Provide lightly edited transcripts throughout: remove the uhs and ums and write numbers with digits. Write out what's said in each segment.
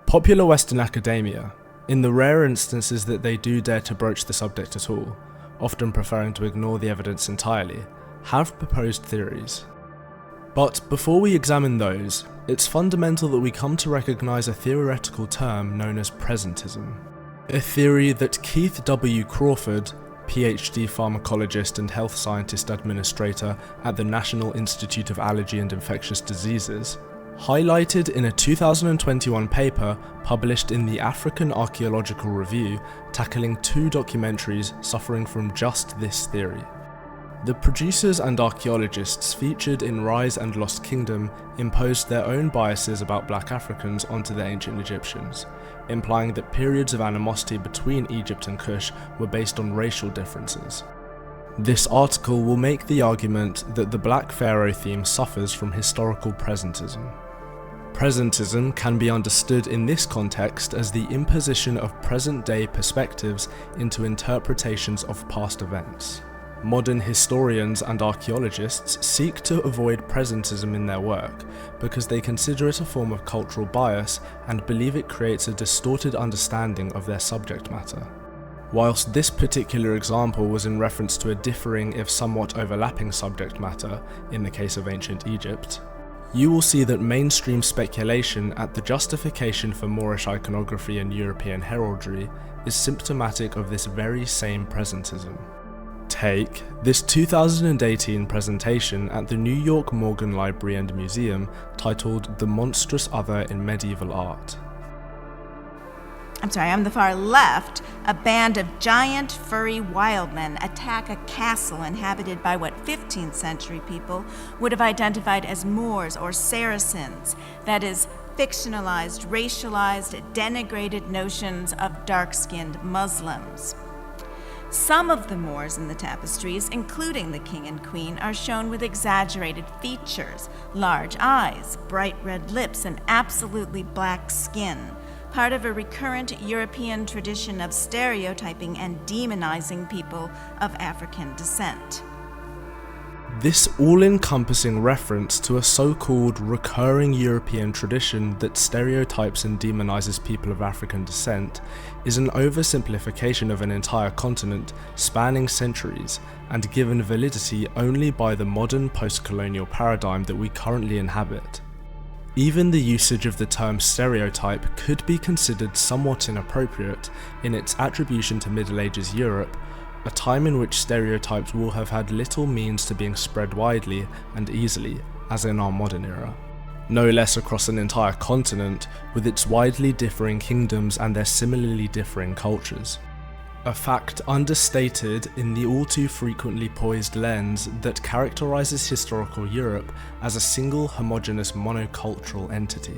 Popular Western academia, in the rare instances that they do dare to broach the subject at all, often preferring to ignore the evidence entirely, have proposed theories. But before we examine those, it's fundamental that we come to recognise a theoretical term known as presentism. A theory that Keith W. Crawford, PhD pharmacologist and health scientist administrator at the National Institute of Allergy and Infectious Diseases, highlighted in a 2021 paper published in the African Archaeological Review, tackling 2 documentaries suffering from just this theory. The producers and archaeologists featured in Rise and Lost Kingdom imposed their own biases about black Africans onto the ancient Egyptians, implying that periods of animosity between Egypt and Kush were based on racial differences. This article will make the argument that the Black Pharaoh theme suffers from historical presentism. Presentism can be understood in this context as the imposition of present-day perspectives into interpretations of past events. Modern historians and archaeologists seek to avoid presentism in their work because they consider it a form of cultural bias and believe it creates a distorted understanding of their subject matter. Whilst this particular example was in reference to a differing if somewhat overlapping subject matter in the case of ancient Egypt, you will see that mainstream speculation at the justification for Moorish iconography and European heraldry is symptomatic of this very same presentism. Take this 2018 presentation at the New York Morgan Library and Museum titled The Monstrous Other in Medieval Art. On the far left, a band of giant furry wildmen attack a castle inhabited by what 15th century people would have identified as Moors or Saracens, that is, fictionalized, racialized, denigrated notions of dark-skinned Muslims. Some of the Moors in the tapestries, including the king and queen, are shown with exaggerated features, large eyes, bright red lips, and absolutely black skin, part of a recurrent European tradition of stereotyping and demonizing people of African descent. This all-encompassing reference to a so-called recurring European tradition that stereotypes and demonizes people of African descent is an oversimplification of an entire continent spanning centuries and given validity only by the modern post-colonial paradigm that we currently inhabit. Even the usage of the term stereotype could be considered somewhat inappropriate in its attribution to Middle Ages Europe, a time in which stereotypes will have had little means to being spread widely and easily, as in our modern era. No less across an entire continent, with its widely differing kingdoms and their similarly differing cultures. A fact understated in the all too frequently poised lens that characterizes historical Europe as a single homogeneous monocultural entity.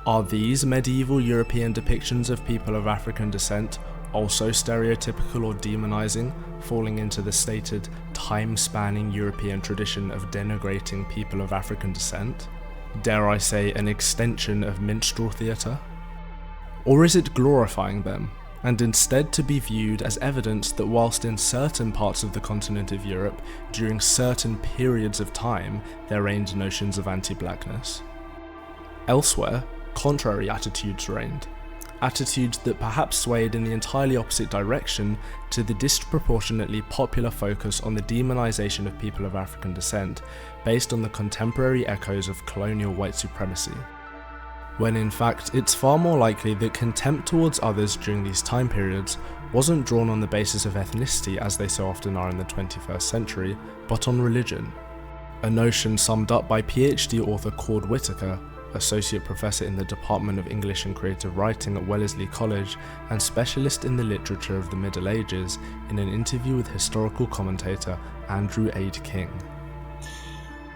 Are these medieval European depictions of people of African descent also stereotypical or demonizing, falling into the stated time-spanning European tradition of denigrating people of African descent? Dare I say, an extension of minstrel theatre? Or is it glorifying them, and instead to be viewed as evidence that whilst in certain parts of the continent of Europe, during certain periods of time, there reigned notions of anti-blackness? Elsewhere, contrary attitudes reigned. Attitudes that perhaps swayed in the entirely opposite direction to the disproportionately popular focus on the demonization of people of African descent based on the contemporary echoes of colonial white supremacy. When in fact it's far more likely that contempt towards others during these time periods wasn't drawn on the basis of ethnicity as they so often are in the 21st century, but on religion. A notion summed up by PhD author Cord Whitaker, Associate Professor in the Department of English and Creative Writing at Wellesley College and specialist in the literature of the Middle Ages, in an interview with historical commentator Andrew Aid King.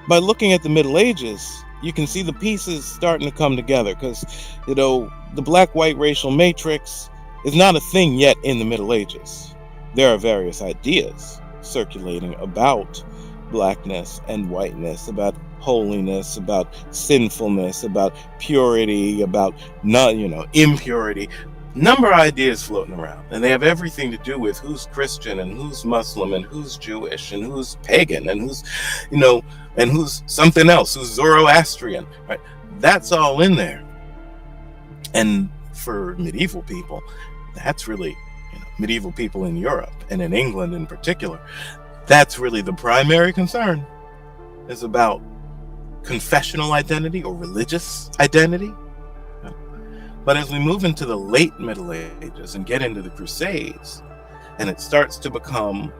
By looking at the Middle Ages, you can see the pieces starting to come together because, the black-white racial matrix is not a thing yet in the Middle Ages. There are various ideas circulating about blackness and whiteness, about holiness, about sinfulness, about purity, about impurity. Number of ideas floating around, and they have everything to do with who's Christian and who's Muslim and who's Jewish and who's pagan and who's, and who's something else, who's Zoroastrian, right? That's all in there. And for medieval people, that's really, medieval people in Europe and in England in particular, that's really the primary concern, is about confessional identity or religious identity. But as we move into the late Middle Ages and get into the Crusades, and it starts to become,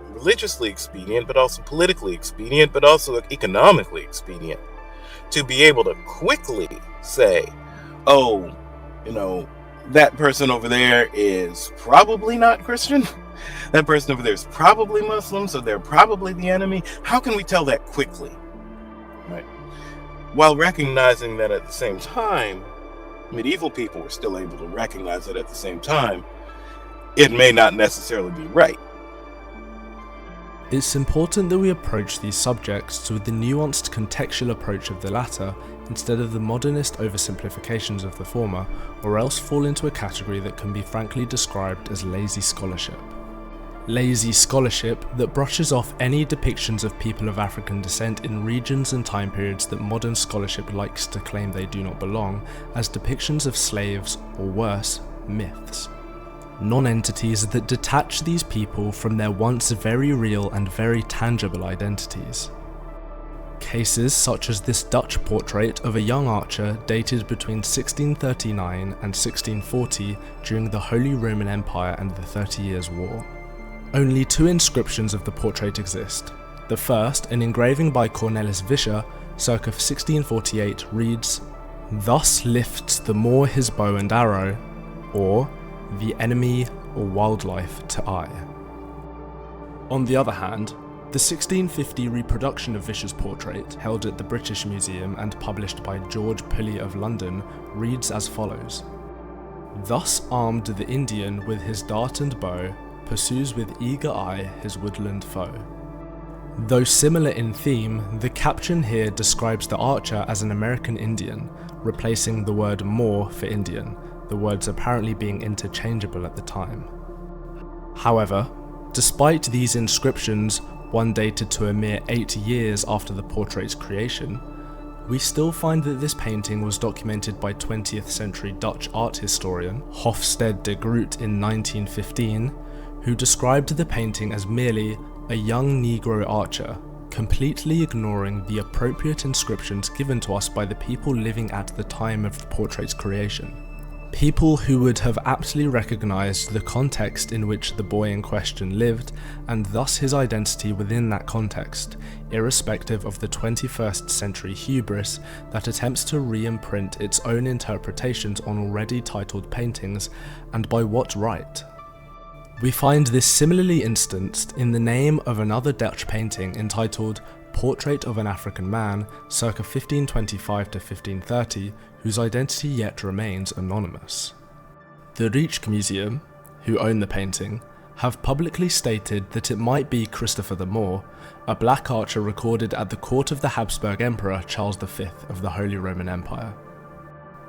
religiously expedient, but also politically expedient, but also economically expedient, to be able to quickly say, oh, that person over there is probably not Christian. That person over there is probably Muslim, so they're probably the enemy. How can we tell that quickly? Right? While recognizing that at the same time, medieval people were still able to recognize that at the same time, it may not necessarily be right. It's important that we approach these subjects with the nuanced contextual approach of the latter instead of the modernist oversimplifications of the former, or else fall into a category that can be frankly described as lazy scholarship. Lazy scholarship that brushes off any depictions of people of African descent in regions and time periods that modern scholarship likes to claim they do not belong as depictions of slaves, or worse, myths. Non-entities that detach these people from their once very real and very tangible identities. Cases such as this Dutch portrait of a young archer dated between 1639 and 1640 during the Holy Roman Empire and the 30 Years' War. Only two inscriptions of the portrait exist. The first, an engraving by Cornelis Vischer, circa 1648, reads, "Thus lifts the Moor his bow and arrow," or "the enemy or wildlife to eye." On the other hand, the 1650 reproduction of Vischer's portrait, held at the British Museum and published by George Pulley of London, reads as follows: "Thus armed the Indian with his dart and bow, pursues with eager eye his woodland foe." Though similar in theme, the caption here describes the archer as an American Indian, replacing the word Moor for Indian, the words apparently being interchangeable at the time. However, despite these inscriptions, one dated to a mere 8 years after the portrait's creation, we still find that this painting was documented by 20th century Dutch art historian Hofstede de Groot in 1915, who described the painting as merely a young Negro archer, completely ignoring the appropriate inscriptions given to us by the people living at the time of the portrait's creation. People who would have aptly recognized the context in which the boy in question lived, and thus his identity within that context, irrespective of the 21st century hubris that attempts to re-imprint its own interpretations on already titled paintings, and by what right. We find this similarly instanced in the name of another Dutch painting entitled Portrait of an African Man, circa 1525 to 1530, whose identity yet remains anonymous. The Rijksmuseum, who own the painting, have publicly stated that it might be Christopher the Moor, a black archer recorded at the court of the Habsburg Emperor Charles V of the Holy Roman Empire.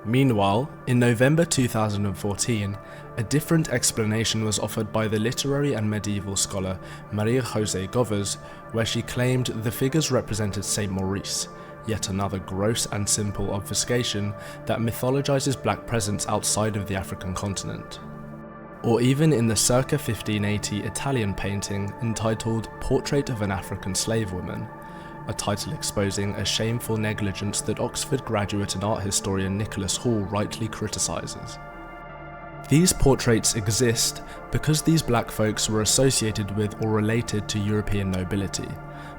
Meanwhile, in November 2014, a different explanation was offered by the literary and medieval scholar Marie-José Govers, where she claimed the figures represented St. Maurice, yet another gross and simple obfuscation that mythologizes black presence outside of the African continent. Or even in the circa 1580 Italian painting entitled Portrait of an African Slave Woman, a title exposing a shameful negligence that Oxford graduate and art historian Nicholas Hall rightly criticises. These portraits exist because these black folks were associated with or related to European nobility,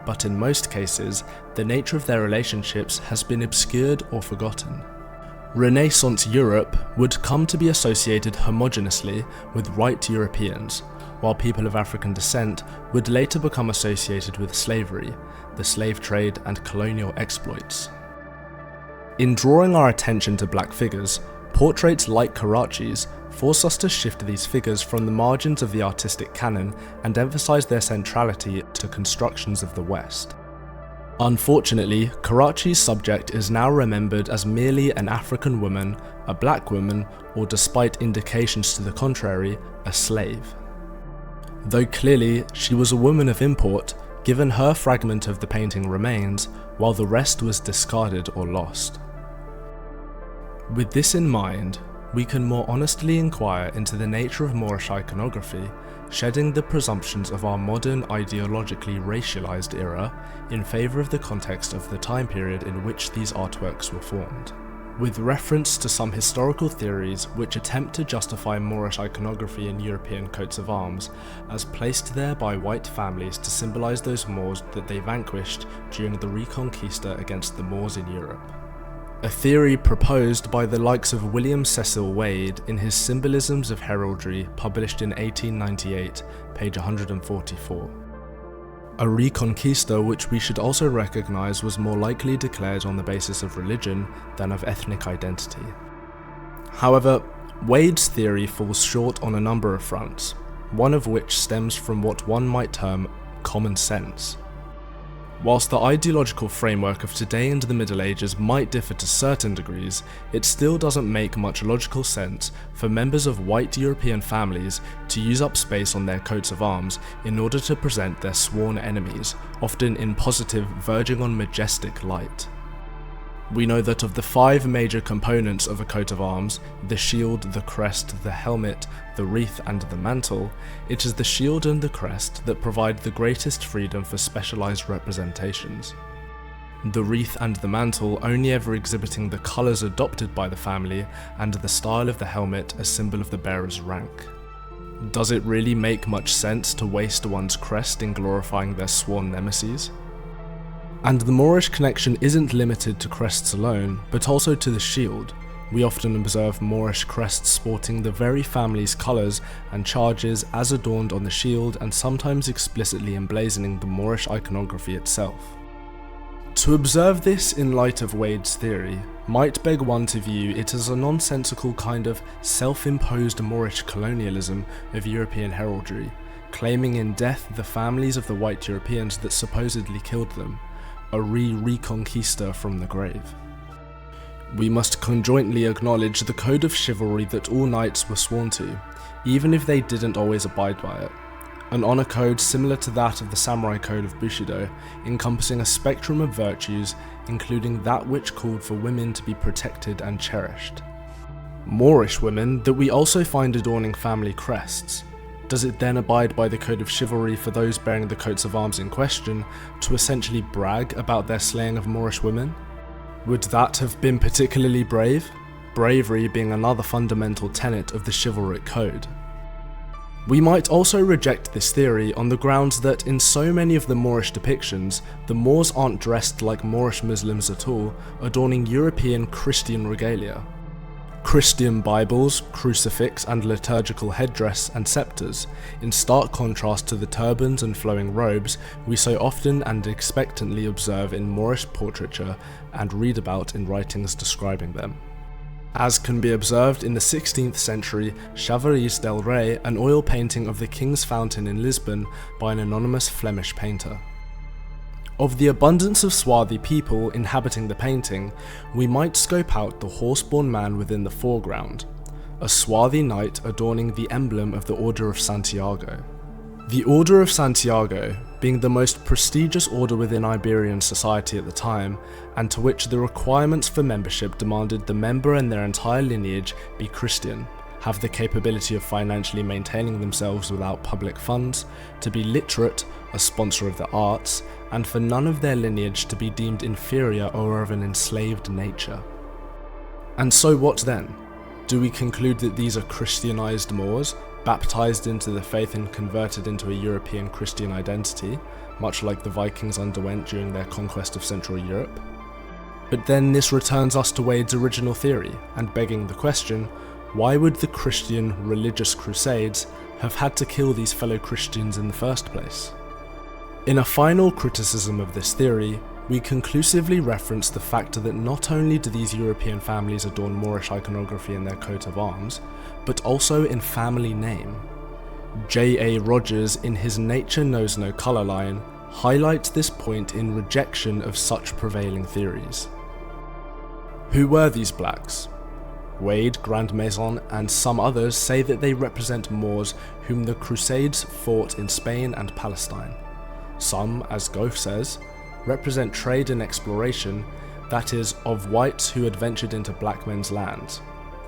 but in most cases, the nature of their relationships has been obscured or forgotten. Renaissance Europe would come to be associated homogeneously with white Europeans, while people of African descent would later become associated with slavery, the slave trade and colonial exploits. In drawing our attention to black figures, portraits like Carracci's force us to shift these figures from the margins of the artistic canon and emphasize their centrality to constructions of the West. Unfortunately, Carracci's subject is now remembered as merely an African woman, a black woman, or despite indications to the contrary, a slave. Though clearly she was a woman of import, given her fragment of the painting remains, while the rest was discarded or lost. With this in mind, we can more honestly inquire into the nature of Moorish iconography, shedding the presumptions of our modern ideologically racialized era in favour of the context of the time period in which these artworks were formed. With reference to some historical theories which attempt to justify Moorish iconography in European coats of arms as placed there by white families to symbolise those Moors that they vanquished during the Reconquista against the Moors in Europe. A theory proposed by the likes of William Cecil Wade in his Symbolisms of Heraldry, published in 1898, page 144. A Reconquista which we should also recognise was more likely declared on the basis of religion than of ethnic identity. However, Wade's theory falls short on a number of fronts, one of which stems from what one might term common sense. Whilst the ideological framework of today and the Middle Ages might differ to certain degrees, it still doesn't make much logical sense for members of white European families to use up space on their coats of arms in order to present their sworn enemies, often in positive, verging on majestic light. We know that of the 5 major components of a coat of arms, the shield, the crest, the helmet, the wreath and the mantle, it is the shield and the crest that provide the greatest freedom for specialised representations. The wreath and the mantle only ever exhibiting the colours adopted by the family, and the style of the helmet a symbol of the bearer's rank. Does it really make much sense to waste one's crest in glorifying their sworn nemesis? And the Moorish connection isn't limited to crests alone, but also to the shield. We often observe Moorish crests sporting the very family's colours and charges as adorned on the shield, and sometimes explicitly emblazoning the Moorish iconography itself. To observe this in light of Wade's theory might beg one to view it as a nonsensical kind of self-imposed Moorish colonialism of European heraldry, claiming in death the families of the white Europeans that supposedly killed them, a reconquista from the grave. We must conjointly acknowledge the code of chivalry that all knights were sworn to, even if they didn't always abide by it. An honour code similar to that of the samurai code of Bushido, encompassing a spectrum of virtues, including that which called for women to be protected and cherished. Moorish women that we also find adorning family crests. Does it then abide by the code of chivalry for those bearing the coats of arms in question to essentially brag about their slaying of Moorish women? Would that have been particularly brave? Bravery being another fundamental tenet of the chivalric code. We might also reject this theory on the grounds that in so many of the Moorish depictions, the Moors aren't dressed like Moorish Muslims at all, adorning European Christian regalia. Christian Bibles, crucifix and liturgical headdress and scepters, in stark contrast to the turbans and flowing robes we so often and expectantly observe in Moorish portraiture and read about in writings describing them. As can be observed in the 16th century Chavaris del Rey, an oil painting of the King's Fountain in Lisbon by an anonymous Flemish painter. Of the abundance of swarthy people inhabiting the painting, we might scope out the horse-borne man within the foreground, a swarthy knight adorning the emblem of the Order of Santiago. The Order of Santiago, being the most prestigious order within Iberian society at the time, and to which the requirements for membership demanded the member and their entire lineage be Christian, have the capability of financially maintaining themselves without public funds, to be literate, a sponsor of the arts, and for none of their lineage to be deemed inferior or of an enslaved nature. And so what then? Do we conclude that these are Christianized Moors, baptized into the faith and converted into a European Christian identity, much like the Vikings underwent during their conquest of Central Europe? But then this returns us to Wade's original theory, and begging the question, why would the Christian religious crusades have had to kill these fellow Christians in the first place? In a final criticism of this theory, we conclusively reference the fact that not only do these European families adorn Moorish iconography in their coat of arms, but also in family name. J.A. Rogers, in his Nature Knows No Colour line, highlights this point in rejection of such prevailing theories. Who were these blacks? Wade, Grand Maison, and some others say that they represent Moors whom the Crusades fought in Spain and Palestine. Some, as Goff says, represent trade and exploration, that is, of whites who had ventured into black men's lands.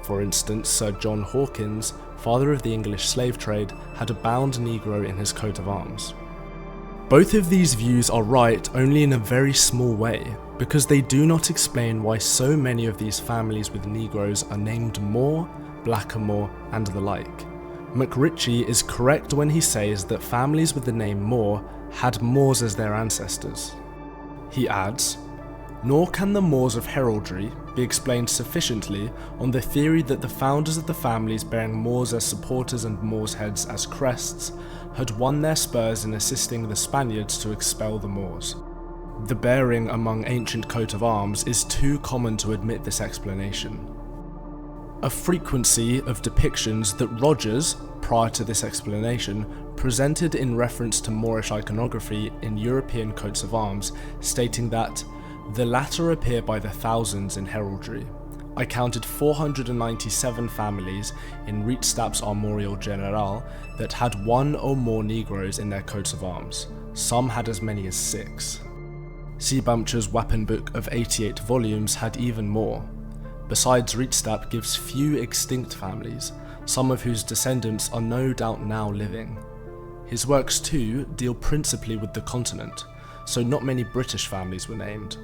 For instance, Sir John Hawkins, father of the English slave trade, had a bound Negro in his coat of arms. Both of these views are right only in a very small way, because they do not explain why so many of these families with Negroes are named Moore, Blackamoor, and the like. McRitchie is correct when he says that families with the name Moore had Moors as their ancestors. He adds, "Nor can the Moors of heraldry be explained sufficiently on the theory that the founders of the families bearing Moors as supporters and Moors' heads as crests had won their spurs in assisting the Spaniards to expel the Moors. The bearing among ancient coat of arms is too common to admit this explanation. A frequency of depictions that Rogers, prior to this explanation, presented in reference to Moorish iconography in European coats of arms, stating that the latter appear by the thousands in heraldry. I counted 497 families in Rietstap's Armorial General that had one or more Negroes in their coats of arms. Some had as many as 6. Seebamcher's Wappen Book of 88 volumes had even more. Besides, Rietstap gives few extinct families, some of whose descendants are no doubt now living. His works too deal principally with the continent, so not many British families were named.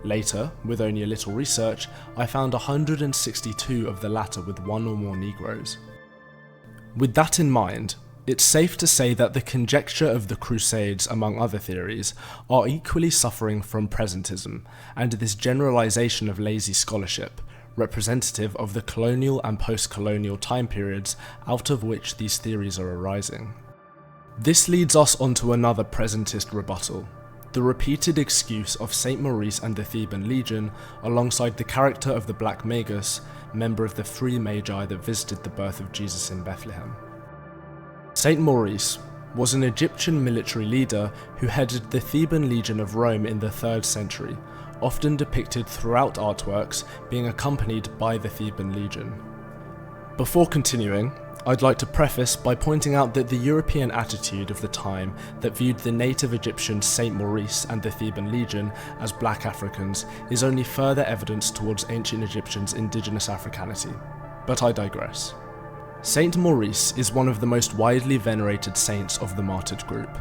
Later, with only a little research, I found 162 of the latter with one or more Negroes. With that in mind, it's safe to say that the conjecture of the Crusades, among other theories, are equally suffering from presentism, and this generalization of lazy scholarship, representative of the colonial and post-colonial time periods out of which these theories are arising. This leads us onto another presentist rebuttal, the repeated excuse of St. Maurice and the Theban Legion alongside the character of the Black Magus, member of the three Magi that visited the birth of Jesus in Bethlehem. St. Maurice was an Egyptian military leader who headed the Theban Legion of Rome in the 3rd century, often depicted throughout artworks being accompanied by the Theban Legion. Before continuing, I'd like to preface by pointing out that the European attitude of the time that viewed the native Egyptian St. Maurice and the Theban Legion as black Africans is only further evidence towards ancient Egyptians' indigenous Africanity. But I digress. St. Maurice is one of the most widely venerated saints of the martyred group,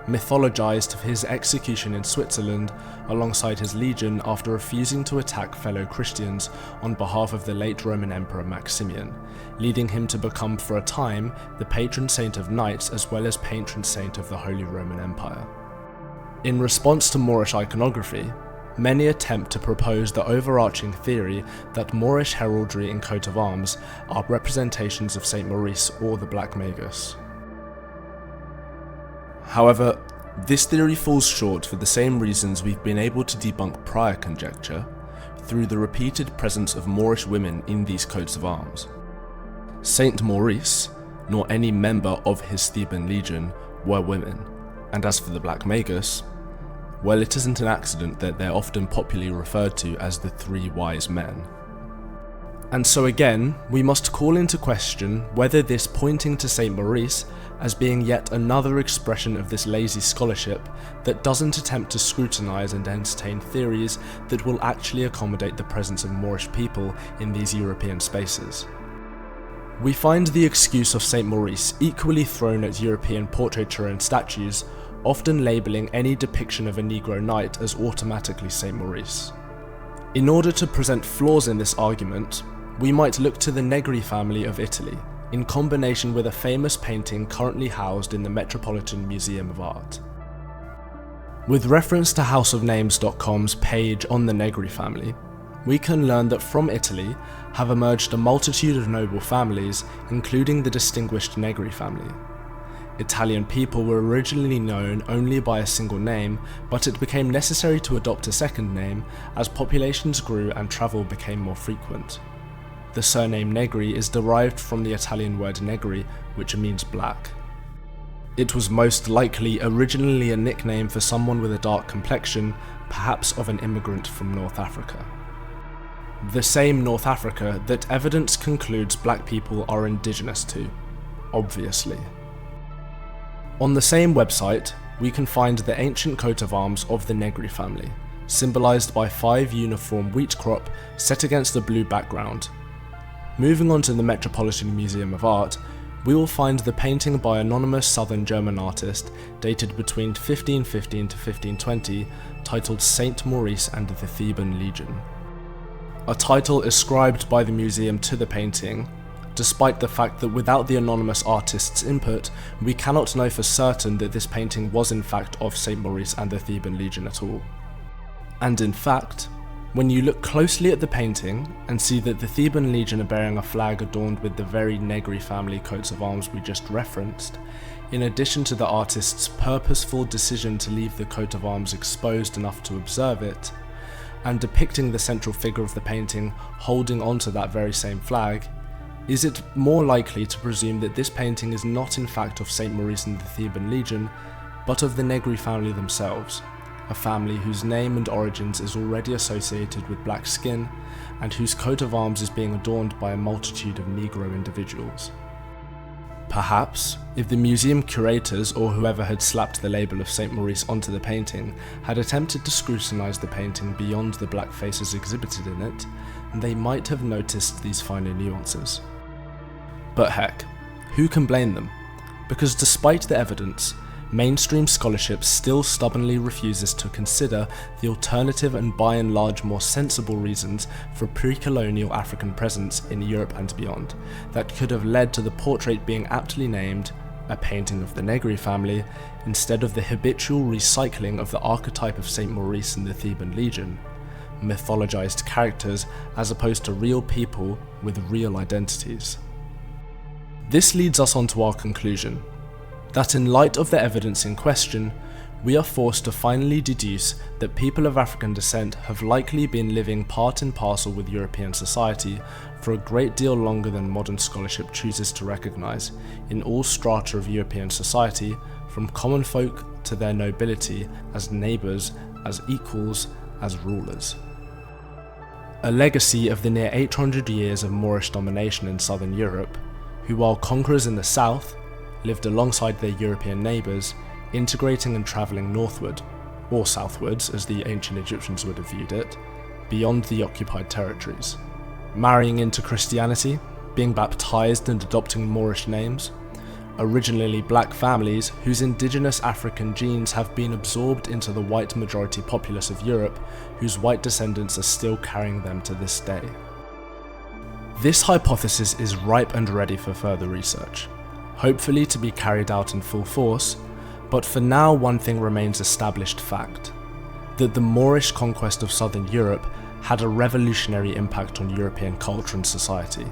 mythologized for his execution in Switzerland alongside his legion after refusing to attack fellow Christians on behalf of the late Roman Emperor Maximian, leading him to become for a time the patron saint of knights as well as patron saint of the Holy Roman Empire. In response to Moorish iconography, many attempt to propose the overarching theory that Moorish heraldry and coat of arms are representations of St. Maurice or the Black Magus. However, this theory falls short for the same reasons we've been able to debunk prior conjecture through the repeated presence of Moorish women in these coats of arms. Saint Maurice, nor any member of his Theban Legion, were women, and as for the Black Magus, well, it isn't an accident that they're often popularly referred to as the Three Wise Men. And so again, we must call into question whether this pointing to St. Maurice as being yet another expression of this lazy scholarship that doesn't attempt to scrutinise and entertain theories that will actually accommodate the presence of Moorish people in these European spaces. We find the excuse of St. Maurice equally thrown at European portraiture and statues, often labelling any depiction of a Negro knight as automatically St. Maurice. In order to present flaws in this argument, we might look to the Negri family of Italy, in combination with a famous painting currently housed in the Metropolitan Museum of Art. With reference to houseofnames.com's page on the Negri family, we can learn that from Italy have emerged a multitude of noble families, including the distinguished Negri family. Italian people were originally known only by a single name, but it became necessary to adopt a second name as populations grew and travel became more frequent. The surname Negri is derived from the Italian word negri, which means black. It was most likely originally a nickname for someone with a dark complexion, perhaps of an immigrant from North Africa. The same North Africa that evidence concludes black people are indigenous to, obviously. On the same website, we can find the ancient coat of arms of the Negri family, symbolised by 5 uniform wheat crop set against a blue background. Moving on to the Metropolitan Museum of Art, we will find the painting by anonymous southern German artist dated between 1515 to 1520, titled St. Maurice and the Theban Legion. A title ascribed by the museum to the painting, despite the fact that without the anonymous artist's input, we cannot know for certain that this painting was in fact of St. Maurice and the Theban Legion at all. And in fact, when you look closely at the painting and see that the Theban Legion are bearing a flag adorned with the very Negri family coats of arms we just referenced, in addition to the artist's purposeful decision to leave the coat of arms exposed enough to observe it, and depicting the central figure of the painting holding onto that very same flag, is it more likely to presume that this painting is not in fact of St. Maurice and the Theban Legion, but of the Negri family themselves, a family whose name and origins is already associated with black skin, and whose coat of arms is being adorned by a multitude of Negro individuals. Perhaps, if the museum curators or whoever had slapped the label of St. Maurice onto the painting had attempted to scrutinise the painting beyond the black faces exhibited in it, they might have noticed these finer nuances. But heck, who can blame them? Because despite the evidence, mainstream scholarship still stubbornly refuses to consider the alternative and by and large more sensible reasons for pre-colonial African presence in Europe and beyond that could have led to the portrait being aptly named a painting of the Negri family instead of the habitual recycling of the archetype of St. Maurice and the Theban Legion, mythologized characters as opposed to real people with real identities. This leads us on to our conclusion, that in light of the evidence in question, we are forced to finally deduce that people of African descent have likely been living part and parcel with European society for a great deal longer than modern scholarship chooses to recognise, in all strata of European society, from common folk to their nobility, as neighbours, as equals, as rulers. A legacy of the near 800 years of Moorish domination in southern Europe, who while conquerors in the south, lived alongside their European neighbours, integrating and travelling northward, or southwards as the ancient Egyptians would have viewed it, beyond the occupied territories. Marrying into Christianity, being baptised and adopting Moorish names, originally black families whose indigenous African genes have been absorbed into the white majority populace of Europe, whose white descendants are still carrying them to this day. This hypothesis is ripe and ready for further research, hopefully to be carried out in full force, but for now one thing remains established fact, that the Moorish conquest of southern Europe had a revolutionary impact on European culture and society,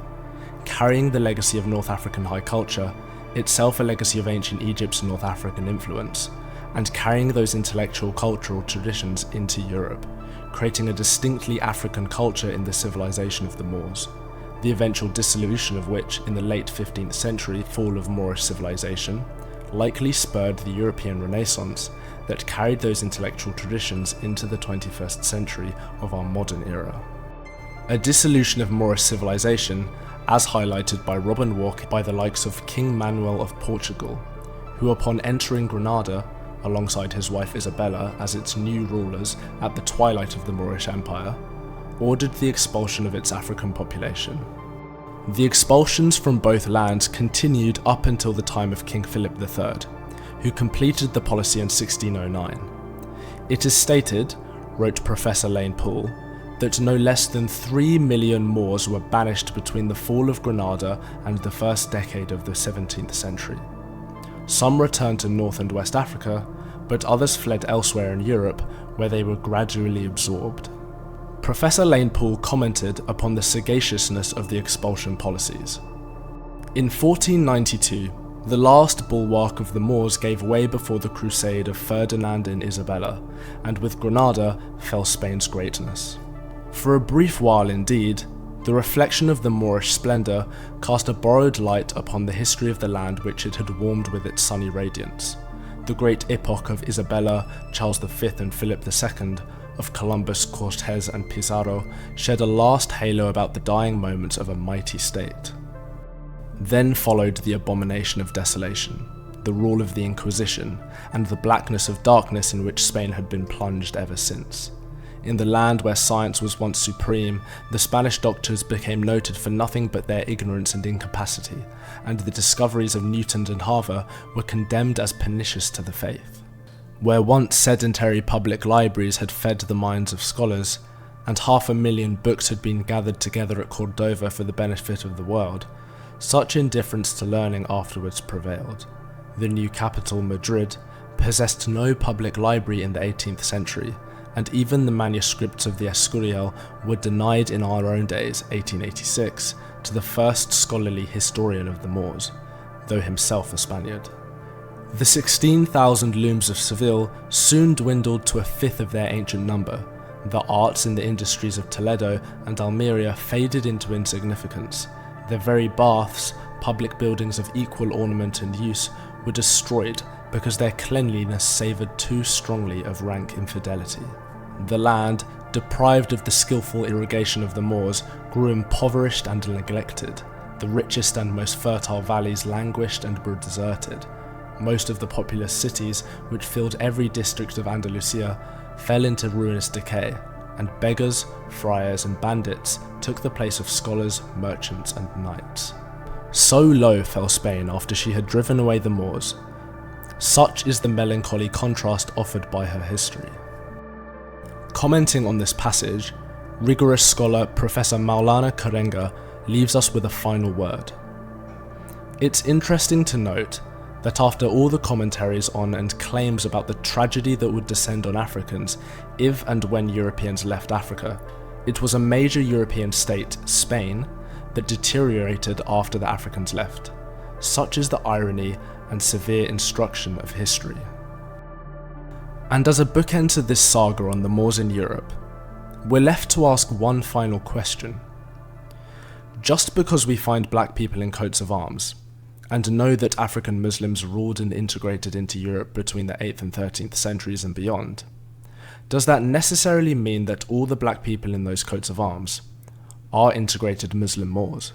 carrying the legacy of North African high culture, itself a legacy of ancient Egypt's North African influence, and carrying those intellectual cultural traditions into Europe, creating a distinctly African culture in the civilization of the Moors, the eventual dissolution of which in the late 15th century fall of Moorish civilization likely spurred the European Renaissance that carried those intellectual traditions into the 21st century of our modern era. A dissolution of Moorish civilization as highlighted by Robin Walk by the likes of King Manuel of Portugal, who upon entering Granada alongside his wife Isabella as its new rulers at the twilight of the Moorish Empire, ordered the expulsion of its African population. The expulsions from both lands continued up until the time of King Philip III, who completed the policy in 1609. It is stated, wrote Professor Lane Poole, that no less than 3 million Moors were banished between the fall of Granada and the first decade of the 17th century. Some returned to North and West Africa, but others fled elsewhere in Europe where they were gradually absorbed. Professor Lane Poole commented upon the sagaciousness of the expulsion policies. In 1492, the last bulwark of the Moors gave way before the crusade of Ferdinand and Isabella, and with Granada fell Spain's greatness. For a brief while indeed, the reflection of the Moorish splendour cast a borrowed light upon the history of the land which it had warmed with its sunny radiance. The great epoch of Isabella, Charles V and Philip II, of Columbus, Cortés and Pizarro shed a last halo about the dying moments of a mighty state. Then followed the abomination of desolation, the rule of the Inquisition, and the blackness of darkness in which Spain had been plunged ever since. In the land where science was once supreme, the Spanish doctors became noted for nothing but their ignorance and incapacity, and the discoveries of Newton and Harvey were condemned as pernicious to the faith. Where once sedentary public libraries had fed the minds of scholars, and 500,000 books had been gathered together at Cordova for the benefit of the world, such indifference to learning afterwards prevailed. The new capital, Madrid, possessed no public library in the 18th century, and even the manuscripts of the Escurial were denied in our own days, 1886, to the first scholarly historian of the Moors, though himself a Spaniard. The 16,000 looms of Seville soon dwindled to a fifth of their ancient number. The arts and the industries of Toledo and Almeria faded into insignificance. Their very baths, public buildings of equal ornament and use, were destroyed because their cleanliness savoured too strongly of rank infidelity. The land, deprived of the skillful irrigation of the Moors, grew impoverished and neglected. The richest and most fertile valleys languished and were deserted. Most of the populous cities, which filled every district of Andalusia, fell into ruinous decay, and beggars, friars, and bandits took the place of scholars, merchants, and knights. So low fell Spain after she had driven away the Moors. Such is the melancholy contrast offered by her history. Commenting on this passage, rigorous scholar Professor Maulana Karenga leaves us with a final word. It's interesting to note that after all the commentaries on and claims about the tragedy that would descend on Africans if and when Europeans left Africa, it was a major European state, Spain, that deteriorated after the Africans left. Such is the irony and severe instruction of history. And as a bookend to this saga on the Moors in Europe, we're left to ask one final question. Just because we find black people in coats of arms, and know that African Muslims ruled and integrated into Europe between the 8th and 13th centuries and beyond, does that necessarily mean that all the black people in those coats of arms are integrated Muslim Moors?